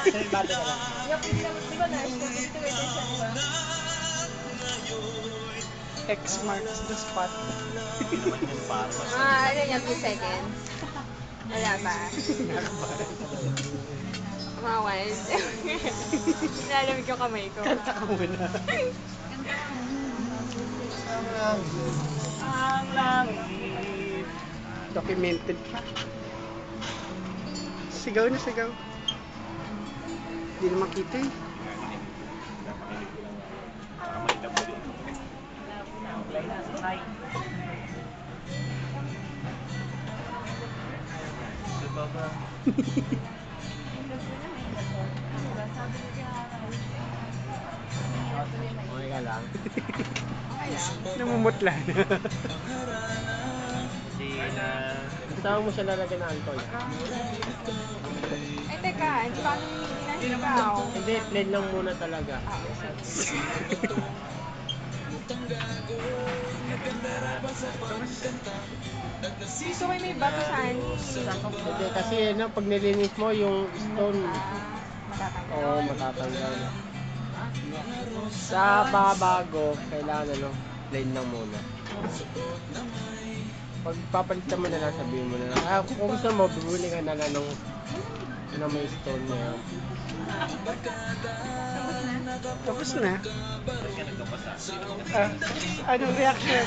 Silbado na lang. Di ba nurse? Cultivator siya, di ba? X marks the spot. Hindi naman yun para mas. Ano yan, 2 seconds? Wala ba? Mga wild. Nilalamig yung kamay ko. Kanta ka muna. Ang langit. Documented pa. Sigaw na sigaw. Hindi na makita eh. Para makita mo din. Play na, sakay. Baba. Okay ka lang. Namumutla na. Hindi na. Kasama mo siya lalagyan ng alcohol. Ay, teka. Hindi pa kami hinahikaw. Hindi, plain lang muna talaga. Gusto ko may bato sa anis. Hindi, kasi pag nilinis mo yung stone, Matatanggal. oo, matatanggal. Sa bago, kailangan plain lang muna. Pag papalitan mo na lang, sabihin mo na lang, kung gusto mo, bibili ka na lang na may stone na yan. Tapos na. Anong reaction?